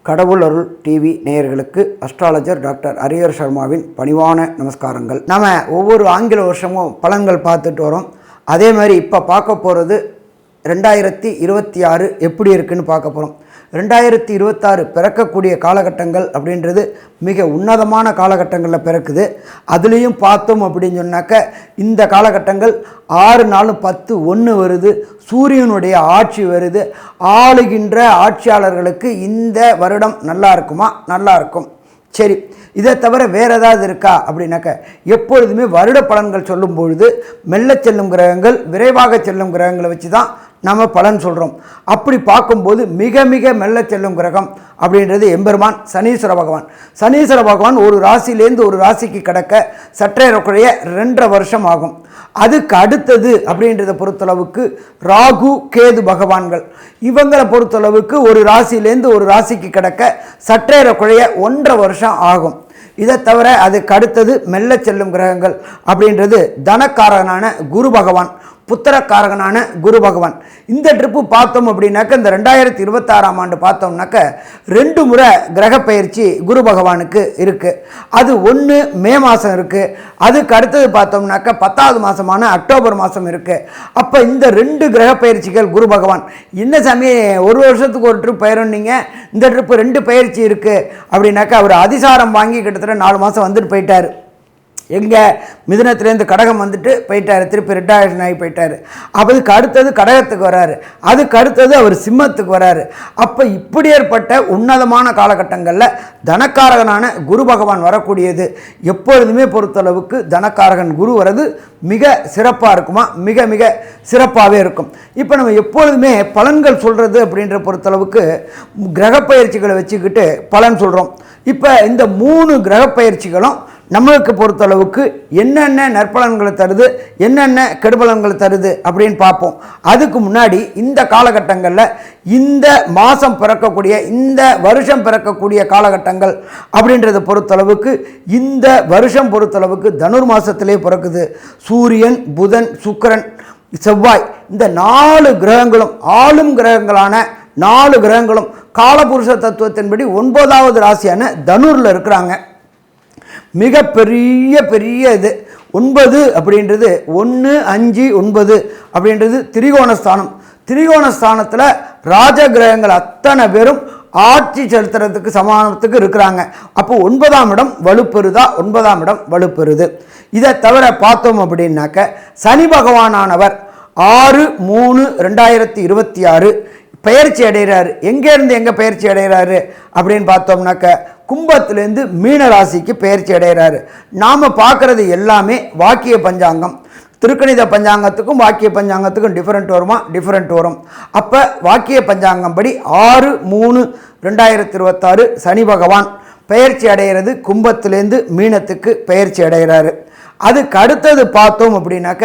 கடவுள் அருள் டிவி நேயர்களுக்கு astrologer doctor Harihar சர்மாவின் பணிவான நமஸ்காரங்கள். நம்ம ஒவ்வொரு ஆங்கில வருஷமும் பலன்கள் பார்த்துட்டு வரோம். அதே மாதிரி இப்போ பார்க்க போகிறது 2026 எப்படி இருக்குன்னு பார்க்க போகிறோம். 2026 பிறக்கக்கூடிய காலகட்டங்கள் அப்படின்றது மிக உன்னதமான காலகட்டங்களில் பிறக்குது. அதுலேயும் பார்த்தோம் அப்படின்னு சொன்னாக்க இந்த காலகட்டங்கள் 6 4 10 1 வருது. சூரியனுடைய ஆட்சி வருது. ஆளுகின்ற ஆட்சியாளர்களுக்கு இந்த வருடம் நல்லா இருக்குமா? நல்லா இருக்கும். சரி, இதை தவிர வேறு ஏதாவது இருக்கா அப்படின்னாக்க எப்பொழுதுமே வருட பலன்கள் சொல்லும் பொழுது மெல்ல செல்லும் கிரகங்கள், விரைவாக செல்லும் கிரகங்களை வச்சு தான் நம்ம பலன் சொல்கிறோம். அப்படி பார்க்கும்போது மிக மிக மெல்ல செல்லும் கிரகம் அப்படின்றது எம்பெருமான் சனீஸ்வர பகவான். சனீஸ்வர பகவான் ஒரு ராசியிலேருந்து ஒரு ராசிக்கு கடக்க சற்றேறக்குறைய 2.5 வருஷம் ஆகும். அதுக்கு அடுத்தது அப்படின்றத பொறுத்தளவுக்கு ராகு கேது பகவான்கள், இவங்களை பொறுத்தளவுக்கு ஒரு ராசியிலேருந்து ஒரு ராசிக்கு கடக்க சற்றேறக்குறைய 1.5 வருஷம் ஆகும். இதை தவிர அதுக்கு அடுத்தது மெல்ல செல்லும் கிரகங்கள் அப்படின்றது தனக்காரகனான குரு பகவான், புத்திரக்காரகனான குரு பகவான். இந்த ட்ரிப்பு பார்த்தோம் அப்படின்னாக்க இந்த 2026ஆம் ஆண்டு பார்த்தோம்னாக்க 2 முறை கிரக பயிற்சி குரு பகவானுக்கு இருக்குது. அது ஒன்று மே மாதம் இருக்குது. அதுக்கு அடுத்தது பார்த்தோம்னாக்க 10வது மாதமான அக்டோபர் மாதம் இருக்குது. அப்போ இந்த 2 கிரக பயிற்சிகள் குரு பகவான் என்ன சாமி ஒரு வருஷத்துக்கு ஒரு ட்ரிப் பயிரன்னீங்க, இந்த ட்ரிப்பு 2 பயிற்சி இருக்குது அப்படின்னாக்கா அவர் அதிசாரம் வாங்கி கிட்டத்தட்ட 4 மாதம் வந்துட்டு போயிட்டார். எங்கே மிதுனத்துலேருந்து கடகம் வந்துட்டு போயிட்டார், திருப்பி ரிட்டையர்ஷன் ஆகி போயிட்டார். அதுக்கு அடுத்தது கடகத்துக்கு வராரு, அதுக்கு அடுத்தது அவர் சிம்மத்துக்கு வராரு. அப்போ இப்படி ஏற்பட்ட உன்னதமான காலகட்டங்களில் தனக்காரகனான குரு பகவான் வரக்கூடியது எப்பொழுதுமே பொறுத்தளவுக்கு தனக்காரகன் குரு வர்றது மிக சிறப்பாக இருக்குமா? மிக மிக சிறப்பாகவே இருக்கும். இப்போ நம்ம எப்பொழுதுமே பலன்கள் சொல்கிறது அப்படின்ற பொறுத்தளவுக்கு கிரக பயிற்சிகளை வச்சுக்கிட்டு பலன் சொல்கிறோம். இப்போ இந்த 3 கிரக பயிற்சிகளும் நம்மளுக்கு பொறுத்தளவுக்கு என்னென்ன நற்பலன்களை தருது, என்னென்ன கெடுபலன்களை தருது அப்படின்னு பார்ப்போம். அதுக்கு முன்னாடி இந்த காலகட்டங்களில் இந்த மாதம் பிறக்கக்கூடிய, இந்த வருஷம் பிறக்கக்கூடிய காலகட்டங்கள் அப்படின்றத பொறுத்தளவுக்கு இந்த வருஷம் பொறுத்தளவுக்கு தனுர் மாதத்திலே பிறக்குது. சூரியன், புதன், சுக்கிரன், செவ்வாய், இந்த 4 கிரகங்களும் ஆளும் கிரகங்களான 4 கிரகங்களும் காலபுருஷ தத்துவத்தின்படி 9வது ராசியான தனுரில் இருக்கிறாங்க. மிக பெரிய இது 9 அப்படின்றது 1 5 9 அப்படின்றது திரிகோணஸ்தானம். திரிகோணஸ்தானத்தில் ராஜகிரகங்கள் அத்தனை பேரும் ஆட்சி செலுத்துறதுக்கு சமானத்துக்கு இருக்கிறாங்க. அப்போ 9ஆம் இடம் வலுப்பெறுதா? 9ஆம் இடம் வலுப்பெறுது. இதை தவிர பார்த்தோம் அப்படின்னாக்க சனி பகவானானவர் 6/3/2026 பயிற்சி அடைகிறாரு. எங்கேருந்து எங்கே பயிற்சி அடைகிறாரு அப்படின்னு பார்த்தோம்னாக்க கும்பத்திலேருந்து மீன ராசிக்கு பயிற்சி அடைகிறாரு. நாம் பார்க்குறது எல்லாமே வாக்கிய பஞ்சாங்கம். திருக்கணித பஞ்சாங்கத்துக்கும் வாக்கிய பஞ்சாங்கத்துக்கும் டிஃப்ரெண்ட் வருமா? டிஃப்ரெண்ட் வரும். அப்போ வாக்கிய பஞ்சாங்கம் படி 6/3/2026 சனி பகவான் பயிற்சி அடைகிறது. கும்பத்திலேருந்து மீனத்துக்கு பயிற்சி அடைகிறாரு. அதுக்கு அடுத்தது பார்த்தோம் அப்படின்னாக்க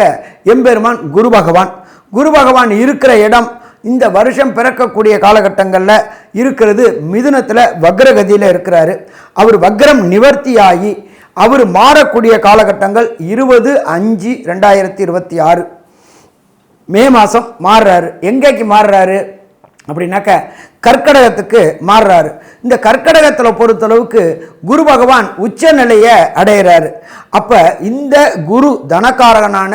எம்பெருமான் குரு பகவான். குரு பகவான் இருக்கிற இடம் இந்த வருஷம் பிறக்கக்கூடிய காலகட்டங்களில் இருக்கிறது மிதுனத்தில் வக்ரகதியில் இருக்கிறாரு. அவர் வக்ரம் நிவர்த்தியாகி அவர் மாறக்கூடிய காலகட்டங்கள் 20/5/2026 மே மாதம் மாறுறாரு. எங்கேக்கு மாறுறாரு அப்படின்னாக்க கர்க்கடகத்துக்கு மாறுறாரு. இந்த கர்க்கடகத்தில் பொறுத்தளவுக்கு குரு பகவான் உச்ச நிலையை அடைகிறாரு. அப்போ இந்த குரு தனக்காரகனான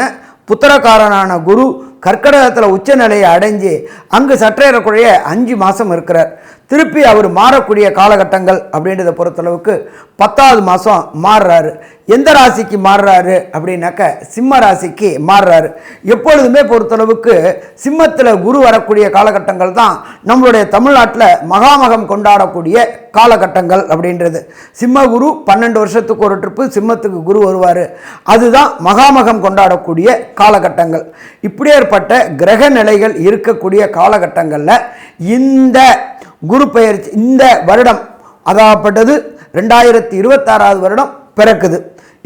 புத்திரக்காரனான குரு கர்க்கடகத்தில் உச்ச நிலையை அடைஞ்சு அங்கு சற்றேறக்குறைய 5 மாதம் இருக்கிறார். திருப்பி அவர் மாறக்கூடிய காலகட்டங்கள் அப்படின்றத பொறுத்தளவுக்கு 10வது மாதம் மாறுறாரு. எந்த ராசிக்கு மாறுறாரு அப்படின்னாக்க சிம்ம ராசிக்கு மாறுறாரு. எப்பொழுதுமே பொறுத்தளவுக்கு சிம்மத்தில் குரு வரக்கூடிய காலகட்டங்கள் தான் நம்மளுடைய தமிழ்நாட்டில் மகாமகம் கொண்டாடக்கூடிய காலகட்டங்கள் அப்படின்றது. சிம்ம குரு 12 வருஷத்துக்கு ஒரு ட்ரிப்பு சிம்மத்துக்கு குரு வருவார். அதுதான் மகாமகம் கொண்டாடக்கூடிய காலகட்டங்கள். இப்படி ஏற்பட்ட கிரக நிலைகள் இருக்கக்கூடிய காலகட்டங்களில் இந்த குரு பெயர்ச்சி இந்த வருடம் அதாகப்பட்டது 2026வது வருடம் பிறக்குது.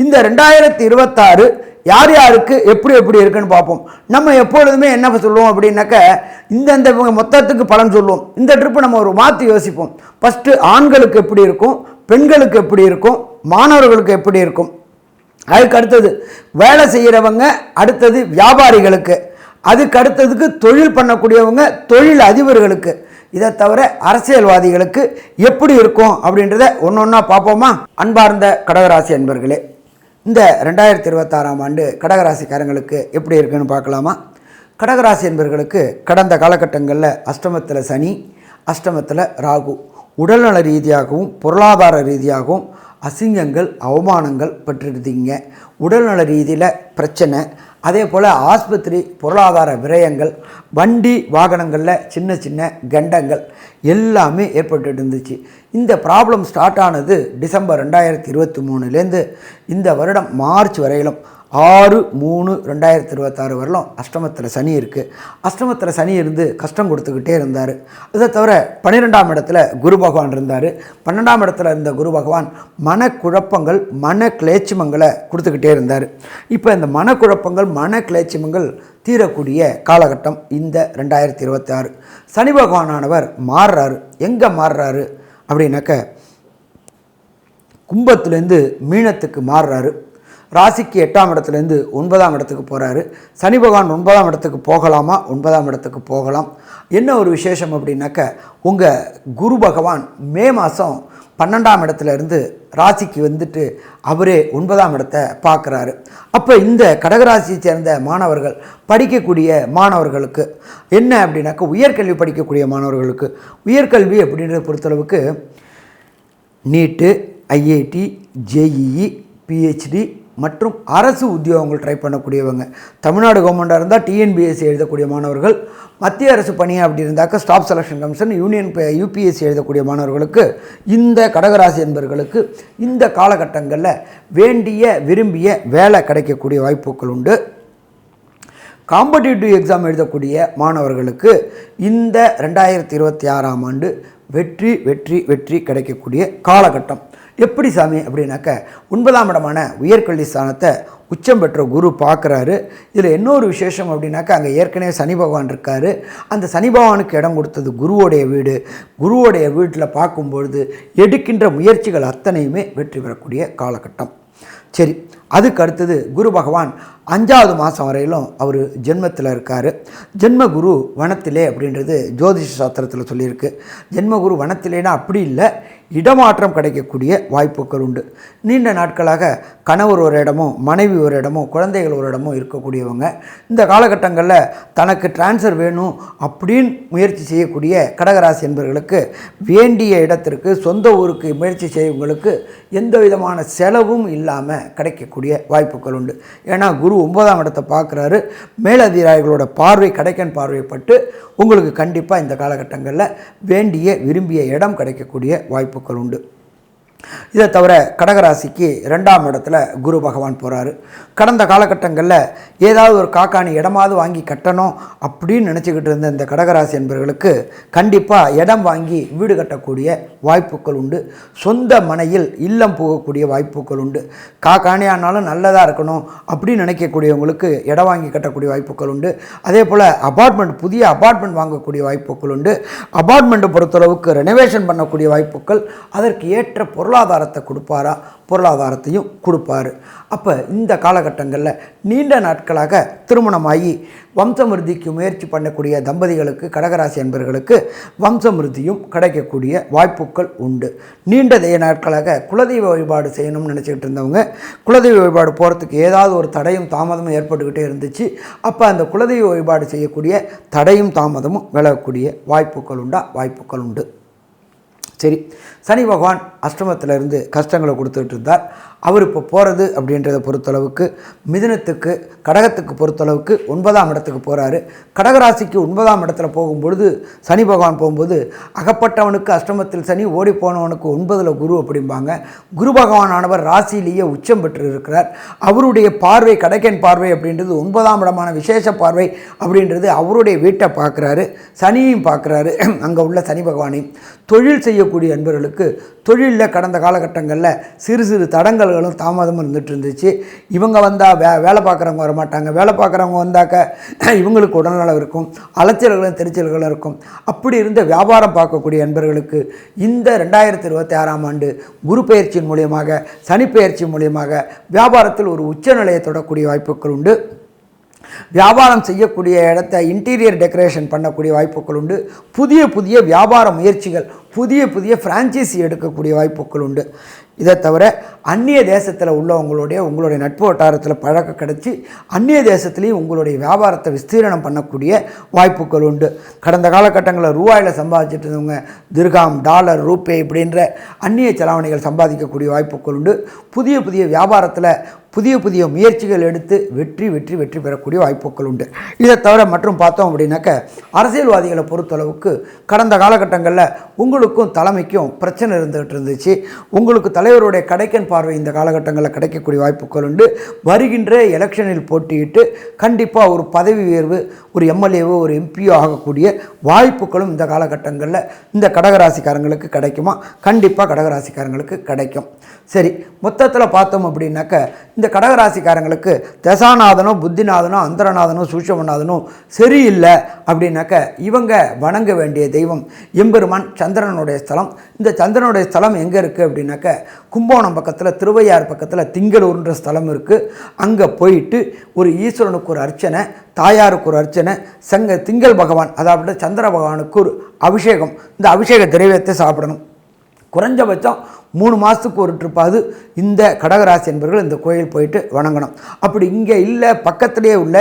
இந்த 2026 யார் யாருக்கு எப்படி இருக்குன்னு பார்ப்போம். நம்ம எப்பொழுதுமே என்ன சொல்லுவோம் அப்படின்னாக்க இந்த மொத்தத்துக்கு பலன் சொல்லுவோம். இந்த ட்ரிப்பு நம்ம ஒரு மாற்றி யோசிப்போம். ஃபஸ்ட்டு ஆண்களுக்கு எப்படி இருக்கும், பெண்களுக்கு எப்படி இருக்கும், மாணவர்களுக்கு எப்படி இருக்கும், அதுக்கு அடுத்தது வேலை செய்கிறவங்க, அடுத்தது வியாபாரிகளுக்கு, அதுக்கு அடுத்ததுக்கு தொழில் பண்ணக்கூடியவங்க, தொழில் அதிபர்களுக்கு, இதை தவிர அரசியல்வாதிகளுக்கு எப்படி இருக்கும் அப்படின்றத ஒன்று ஒன்றா பார்ப்போமா? அன்பார்ந்த கடகராசி அன்பர்களே, இந்த 2026ஆம் ஆண்டு கடகராசிக்காரங்களுக்கு எப்படி இருக்குன்னு பார்க்கலாமா? கடகராசி என்பவர்களுக்கு கடந்த காலகட்டங்களில் அஷ்டமத்தில் சனி, அஷ்டமத்தில் ராகு, உடல்நல ரீதியாகவும் பொருளாதார ரீதியாகவும் அசிங்கங்கள் அவமானங்கள் பெற்றிருந்தீங்க. உடல்நல ரீதியில் பிரச்சனை, அதே போல் ஆஸ்பத்திரி பொருளாதார விரயங்கள், வண்டி வாகனங்களில் சின்ன சின்ன கண்டங்கள் எல்லாமே ஏற்பட்டு இருந்துச்சு. இந்த ப்ராப்ளம் ஸ்டார்ட் ஆனது டிசம்பர் 2023லேருந்து இந்த வருடம் மார்ச் வரையிலும் 6/3/2026 வரலும் அஷ்டமத்தில் சனி இருக்குது. அஷ்டமத்தில் சனி இருந்து கஷ்டம் கொடுத்துக்கிட்டே இருந்தார். அதை தவிர 12ஆம் இடத்துல குரு பகவான் இருந்தார். 12ஆம் இடத்துல இருந்த குரு பகவான் மனக்குழப்பங்கள் மன கிளேச்சிமங்களை கொடுத்துக்கிட்டே இருந்தார். இப்போ இந்த மனக்குழப்பங்கள் மன கிளேச்சிமங்கள் தீரக்கூடிய காலகட்டம் இந்த 2026. சனி பகவானானவர் மாறுறாரு. எங்கே மாறுறாரு அப்படின்னாக்க கும்பத்துலேருந்து மீனத்துக்கு மாறுறாரு. ராசிக்கு 8ஆம் இடத்துலேருந்து 9ஆம் இடத்துக்கு போகிறாரு. சனி பகவான் 9ஆம் இடத்துக்கு போகலாமா? 9ஆம் இடத்துக்கு போகலாம். என்ன ஒரு விசேஷம் அப்படின்னாக்க, உங்கள் குரு பகவான் மே மாதம் 12ஆம் இடத்துலேருந்து ராசிக்கு வந்துட்டு அவரே 9ஆம் இடத்தை பார்க்குறாரு. அப்போ இந்த கடகராசியை சேர்ந்த மாணவர்கள், படிக்கக்கூடிய மாணவர்களுக்கு என்ன அப்படின்னாக்க, உயர்கல்வி படிக்கக்கூடிய மாணவர்களுக்கு உயர்கல்வி அப்படின்றத பொறுத்தளவுக்கு நீட்டு, ஐஐடி, ஜேஇஇ, பிஹெச்டி மற்றும் அரசு உத்தியோகங்கள் ட்ரை பண்ணக்கூடியவங்க, தமிழ்நாடு கவர்மெண்ட்டாக இருந்தால் டிஎன்பிஎஸ்சி எழுதக்கூடிய மாணவர்கள், மத்திய அரசு பணியாக அப்படி இருந்தாக்க ஸ்டாஃப் செலெக்ஷன் கமிஷன், யூபிஎஸ்சி எழுதக்கூடிய மாணவர்களுக்கு, இந்த கடகராசி என்பவர்களுக்கு இந்த காலகட்டங்களில் வேண்டிய விரும்பிய வேலை கிடைக்கக்கூடிய வாய்ப்புகள் உண்டு. காம்படிட்டிவ் எக்ஸாம் எழுதக்கூடிய மாணவர்களுக்கு இந்த 2026ஆம் ஆண்டு வெற்றி வெற்றி வெற்றி கிடைக்கக்கூடிய காலகட்டம். எப்படி சாமி அப்படின்னாக்க, 9ஆம் இடமான உயர்கல்வி ஸ்தானத்தை உச்சம் பெற்ற குரு பார்க்குறாரு. இதில் இன்னொரு விசேஷம் அப்படின்னாக்கா, அங்கே ஏற்கனவே சனி பகவான் இருக்கார். அந்த சனி பகவானுக்கு இடம் கொடுத்தது குருவோடைய வீடு. குருவோடைய வீட்டில் பார்க்கும்பொழுது எடுக்கின்ற முயற்சிகள் அத்தனையுமே வெற்றி பெறக்கூடிய காலகட்டம். சரி, அதுக்கு அடுத்தது குரு பகவான் 5ஆவது மாதம் வரையிலும் அவர் ஜென்மத்தில் இருக்கார். ஜென்மகுரு வனத்திலே அப்படின்றது ஜோதிஷ சாஸ்திரத்தில் சொல்லியிருக்கு. ஜென்மகுரு வனத்திலேனா அப்படி இல்லை, இடமாற்றம் கிடைக்கக்கூடிய வாய்ப்புகள் உண்டு. நீண்ட நாட்களாக கணவர் ஒரு இடமும் மனைவி ஒரு இடமும் குழந்தைகள் ஒரு இடமும் இருக்கக்கூடியவங்க இந்த காலகட்டங்களில் தனக்கு டிரான்ஸ்ஃபர் வேணும் அப்படின்னு முயற்சி செய்யக்கூடிய கடகராசி என்பவர்களுக்கு வேண்டிய இடத்திற்கு சொந்த ஊருக்கு முயற்சி செய்யவங்களுக்கு எந்த விதமான செலவும் இல்லாமல் கிடைக்கக்கூடிய வாய்ப்புகள் உண்டு. ஏன்னா குரு 9ஆம் இடத்தை பார்க்குறாரு. மேலதிகாரிகளோட பார்வை, கடைக்கன் பார்வைப்பட்டு உங்களுக்கு கண்டிப்பாக இந்த காலகட்டங்களில் வேண்டிய விரும்பிய இடம் கிடைக்கக்கூடிய வாய்ப்புகள் உண்டு. இதை தவிர கடகராசிக்கு 2ஆம் இடத்துல குரு பகவான் போகிறாரு. கடந்த காலகட்டங்களில் ஏதாவது ஒரு காக்காணி இடமாவது வாங்கி கட்டணும் அப்படின்னு நினச்சிக்கிட்டு இருந்த இந்த கடகராசி என்பவர்களுக்கு கண்டிப்பாக இடம் வாங்கி வீடு கட்டக்கூடிய வாய்ப்புகள் உண்டு. சொந்த மனையில் இல்லம் போகக்கூடிய வாய்ப்புகள் உண்டு. காக்காணி ஆனாலும் நல்லதாக இருக்கணும் அப்படின்னு நினைக்கக்கூடியவங்களுக்கு இடம் வாங்கி கட்டக்கூடிய வாய்ப்புகள் உண்டு. அதே போல் அபார்ட்மெண்ட், புதிய அபார்ட்மெண்ட் வாங்கக்கூடிய வாய்ப்புகள் உண்டு. அபார்ட்மெண்ட்டை பொறுத்தளவுக்கு ரெனோவேஷன் பண்ணக்கூடிய வாய்ப்புகள், அதற்கு ஏற்ற பொருளாதாரத்தை கொடுப்பாரா? பொருளாதாரத்தையும் கொடுப்பார். அப்போ இந்த காலகட்டங்களில் நீண்ட நாட்களாக திருமணமாகி வம்சமிருதிக்கு முயற்சி பண்ணக்கூடிய தம்பதிகளுக்கு, கடகராசி என்பவர்களுக்கு வம்சமிருதியும் கிடைக்கக்கூடிய வாய்ப்புகள் உண்டு. நீண்ட நாட்களாக குலதெய்வ வழிபாடு செய்யணும்னு நினச்சிக்கிட்டு இருந்தவங்க குலதெய்வ வழிபாடு போகிறதுக்கு ஏதாவது ஒரு தடையும் தாமதமும் ஏற்பட்டுக்கிட்டே இருந்துச்சு. அப்போ அந்த குலதெய்வ வழிபாடு செய்யக்கூடிய தடையும் தாமதமும் விலகக்கூடிய வாய்ப்புகள் உண்டு. சரி, சனி பகவான் அஷ்டமத்தில் இருந்து கஷ்டங்களை கொடுத்துட்டு இருந்தார். அவர் இப்போ போகிறது அப்படின்றத பொறுத்தளவுக்கு மிதுனத்துக்கு, கடகத்துக்கு பொறுத்தளவுக்கு 9ஆம் இடத்துக்கு போகிறாரு. கடகராசிக்கு 9ஆம் இடத்துல போகும்பொழுது சனி பகவான் போகும்போது அகப்பட்டவனுக்கு அஷ்டமத்தில் சனி, ஓடி போனவனுக்கு 9ல் குரு அப்படிம்பாங்க. குரு பகவான் ஆனவர் ராசியிலேயே உச்சம் பெற்று இருக்கிறார். அவருடைய பார்வை, கடைக்கன் பார்வை அப்படின்றது 9ஆம் இடமான விசேஷ பார்வை அப்படின்றது அவருடைய வீட்டை பார்க்குறாரு. சனியையும் பார்க்குறாரு, அங்கே உள்ள சனி பகவானையும். தொழில் செய்யக்கூடிய அன்பர்களுக்கு தொழிலில் கடந்த காலகட்டங்களில் சிறு சிறு தடங்கல்களும் தாமதமும் இருந்துகிட்டு இருந்துச்சு. இவங்க வந்தால் வேலை பார்க்குறவங்க வரமாட்டாங்க, வேலை பார்க்குறவங்க வந்தாக்க இவங்களுக்கு உடல்நலம் இருக்கும், அலைச்சல்களும் தெரிச்சல்களும் இருக்கும். அப்படி இருந்த வியாபாரம் பார்க்கக்கூடிய அன்பர்களுக்கு இந்த 2026ஆம் ஆண்டு குரு பெயர்ச்சியின் மூலியமாக, சனி பெயர்ச்சி மூலியமாக வியாபாரத்தில் ஒரு உச்சநிலையை தொடக்கூடிய வாய்ப்புகள் உண்டு. வியாபாரம் செய்யக்கூடிய இடத்த இன்டீரியர் டெக்கரேஷன் பண்ணக்கூடிய வாய்ப்புகள் உண்டு. புதிய புதிய வியாபார முயற்சிகள், புதிய புதிய ஃப்ரான்ச்சைசி எடுக்கக்கூடிய வாய்ப்புகள் உண்டு. இதை தவிர அந்நிய தேசத்தில் உங்களுடைய நட்பு வட்டாரத்தில் பழக்கம் கிடச்சி அந்நிய தேசத்துலேயும் உங்களுடைய வியாபாரத்தை விஸ்தீரணம் பண்ணக்கூடிய வாய்ப்புகள் உண்டு. கடந்த காலகட்டங்களில் ரூபாயில் சம்பாதிச்சுட்டு இருந்தவங்க திர்ஹாம், டாலர், ரூபே இப்படின்ற அந்நிய செலாவணிகள் சம்பாதிக்கக்கூடிய வாய்ப்புகள் உண்டு. புதிய புதிய வியாபாரத்தில் புதிய புதிய முயற்சிகள் எடுத்து வெற்றி பெறக்கூடிய வாய்ப்புகள் உண்டு. இதை தவிர மற்றும் பார்த்தோம் அப்படின்னாக்க அரசியல்வாதிகளை பொறுத்தளவுக்கு கடந்த காலகட்டங்களில் உங்களுக்கும் தலைமைக்கும் பிரச்சனை இருந்துகிட்டு உங்களுக்கு தலைவருடைய கடைக்கன் பார்வை இந்த காலகட்டங்களில் கிடைக்கக்கூடிய வாய்ப்புகள் உண்டு. வருகின்ற எலெக்ஷனில் போட்டியிட்டு கண்டிப்பாக ஒரு பதவி உயர்வு, ஒரு எம்எல்ஏவோ ஒரு எம்பியோ ஆகக்கூடிய வாய்ப்புகளும் இந்த காலகட்டங்களில் இந்த கடகராசிக்காரங்களுக்கு கிடைக்குமா? கண்டிப்பாக கடகராசிக்காரங்களுக்கு கிடைக்கும். சரி, மொத்தத்தில் பார்த்தோம் அப்படின்னாக்க இந்த கடகராசிக்காரங்களுக்கு தசாநாதனோ புத்திநாதனோ அந்தரநாதனோ சூட்சமநாதனோ சரியில்லை அப்படின்னாக்க இவங்க வணங்க வேண்டிய தெய்வம் எம்பெருமான் சந்திரனுடைய ஸ்தலம். இந்த சந்திரனுடைய ஸ்தலம் எங்கே இருக்குது அப்படின்னாக்க கும்போணம் பக்கத்தில், திருவையார் பக்கத்தில் திங்களூர்ன்ற ஸ்தலம் இருக்குது. அங்கே போயிட்டு ஒரு ஈஸ்வரனுக்கு ஒரு அர்ச்சனை, தாயாருக்கு ஒரு அர்ச்சனை, திங்கள் பகவான் அதாவது சந்திர பகவானுக்கு ஒரு அபிஷேகம், இந்த அபிஷேக திரவியத்தை சாப்பிடணும். குறைஞ்சபட்சம் 3 மாதத்துக்கு ஒரு ட்ரிப்பாவது இந்த கடகராசி என்பவர்கள் இந்த கோயில் போயிட்டு வணங்கணும். அப்படி இங்கே இல்லை, பக்கத்திலே உள்ள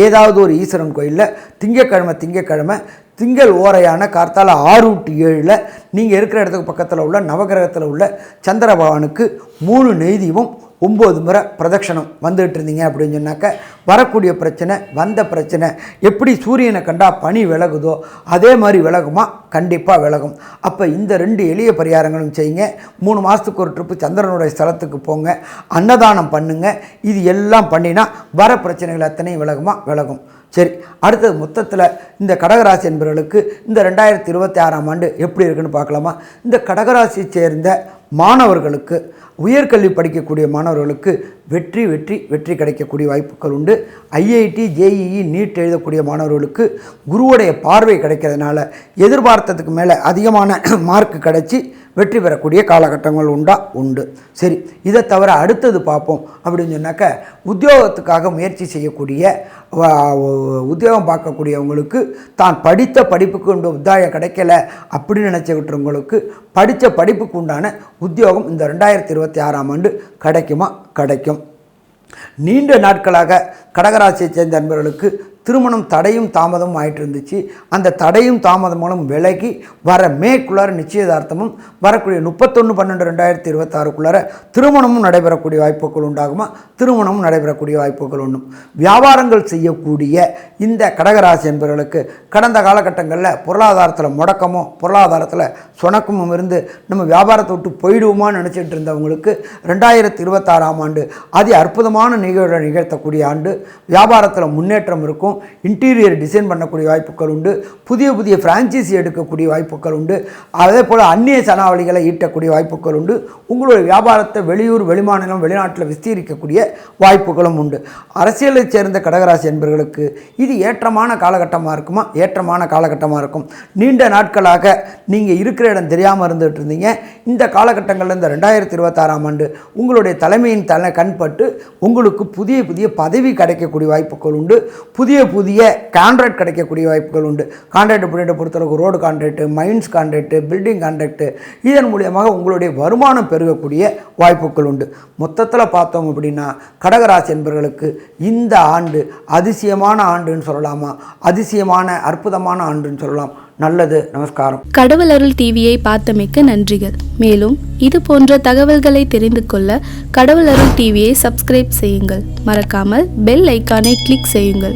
ஏதாவது ஒரு ஈஸ்வரன் கோயிலில் திங்கக்கிழமை திங்கள் ஓரையான கார்த்தால 6 to 7 நீங்கள் இருக்கிற இடத்துக்கு பக்கத்தில் உள்ள நவகிரகத்தில் உள்ள சந்திர பகவானுக்கு 3 நெய்தீபம் 9 முறை பிரதட்சணம் வந்துகிட்டு இருந்தீங்க அப்படின்னு சொன்னாக்க வரக்கூடிய பிரச்சனை, வந்த பிரச்சனை எப்படி சூரியனை கண்டா பனி விலகுதோ அதே மாதிரி விலகுமா? கண்டிப்பாக விலகும். அப்போ இந்த 2 எளிய பரிகாரங்களும் செய்யுங்க. 3 மாதத்துக்கு ஒரு ட்ரிப்பு சந்திரனுடைய ஸ்தலத்துக்கு போங்க, அன்னதானம் பண்ணுங்க. இது எல்லாம் பண்ணினா வர பிரச்சனைகள் அத்தனையும் விலகுமா? விலகும். சரி, அடுத்தது மொத்தத்தில் இந்த கடகராசி என்பவர்களுக்கு இந்த 2026ஆம் ஆண்டு எப்படி இருக்குன்னு பார்க்கலாமா? இந்த கடகராசியை சேர்ந்த மாணவர்களுக்கு, உயர்கல்வி படிக்கக்கூடிய மாணவர்களுக்கு வெற்றி கிடைக்கக்கூடிய வாய்ப்புகள் உண்டு. ஐஐடி, ஜேஇஇ, நீட் எழுதக்கூடிய மாணவர்களுக்கு குருவுடைய பார்வை கிடைக்கிறதுனால எதிர்பார்த்ததுக்கு மேலே அதிகமான மார்க் கிடைச்சி வெற்றி பெறக்கூடிய காலகட்டங்கள் உண்டு. சரி, இதை தவிர அடுத்தது பார்ப்போம் அப்படின்னு சொன்னாக்க உத்தியோகத்துக்காக முயற்சி செய்யக்கூடிய, உத்தியோகம் பார்க்கக்கூடியவங்களுக்கு தான் படித்த படிப்புக்கு உத்தியோகம் கிடைக்கல அப்படின்னு நினச்சிக்கிட்டவங்களுக்கு படித்த படிப்புக்கு உண்டான உத்தியோகம் இந்த 2026ஆம் ஆண்டு கிடைக்குமா? கிடைக்கும். நீண்ட நாட்களாக கடகராசியை சேர்ந்த நண்பர்களுக்கு திருமணம் தடையும் தாமதமும் ஆகிட்டு இருந்துச்சு. அந்த தடையும் தாமதம் மூலம் விலகி வர மேக்குள்ளார நிச்சயதார்த்தமும் வரக்கூடிய 31/12/2026க்குள்ளார திருமணமும் நடைபெறக்கூடிய வாய்ப்புகள் உண்டாகுமா? திருமணமும் நடைபெறக்கூடிய வாய்ப்புகள் உண்டும். வியாபாரங்கள் செய்யக்கூடிய இந்த கடகராசி என்பவர்களுக்கு கடந்த காலகட்டங்களில் பொருளாதாரத்தில் முடக்கமோ பொருளாதாரத்தில் சுணக்கமும் இருந்து நம்ம வியாபாரத்தை விட்டு போயிடுவோமான்னு நினச்சிட்டு இருந்தவங்களுக்கு 2026ஆம் ஆண்டு அதி அற்புதமான நிகழ்த்தக்கூடிய ஆண்டு. வியாபாரத்தில் முன்னேற்றம் இருக்கும். இன்டீரியர் டிசைன் பண்ணக்கூடிய வாய்ப்புகள் உண்டு. புதிய புதிய ஃப்ரான்ச்சைசி எடுக்கக்கூடிய வாய்ப்புகள் உண்டு. அதே போல் அந்நிய சனாவளிகளை ஈட்டக்கூடிய வாய்ப்புகள் உண்டு. உங்களுடைய வியாபாரத்தை வெளியூர், வெளிமாநிலம், வெளிநாட்டில் விஸ்தீரிக்கக்கூடிய வாய்ப்புகளும் உண்டு. அரசியலை சேர்ந்த கடகராசி என்பவர்களுக்கு இது ஏற்றமான காலகட்டமாக இருக்குமா? ஏற்றமான காலகட்டமாக இருக்கும். நீண்ட நாட்களாக நீங்கள் இருக்கிற இடம் தெரியாமல் இருந்துகிட்டு இருந்தீங்க. இந்த காலகட்டங்களில் இந்த 2026ஆம் ஆண்டு உங்களுடைய தலைமையின் கண்பட்டு உங்களுக்கு புதிய புதிய பதவி கிடைக்கக்கூடிய வாய்ப்புகள் உண்டு. புதிய கான்ட்ராக்ட் கிடைக்கக்கூடிய வாய்ப்புகள் உண்டு. கான்ட்ராக்ட் அப்படின்ற பொறுத்தளவுக்கு road contract, mines contract, building contract, இதன் மூலியமாக உங்களுடைய வருமானம் பெருகக்கூடிய வாய்ப்புகள் உண்டு. மொத்தத்தில் பார்த்தோம் அப்படின்னா கடகராசி என்பவர்களுக்கு இந்த ஆண்டு அதிசயமான ஆண்டுன்னு சொல்லலாமா? அதிசயமான அற்புதமான ஆண்டுன்னு சொல்லலாம். நல்லது. நமஸ்காரம். கடவுள் அருள் டிவியை பார்த்தமைக்கு நன்றிகள். மேலும் இது போன்ற தகவல்களை தெரிந்து கொள்ள கடவுள் அருள் டிவியை சப்ஸ்கிரைப் செய்யுங்கள். மறக்காமல் பெல் ஐக்கானை கிளிக் செய்யுங்கள்.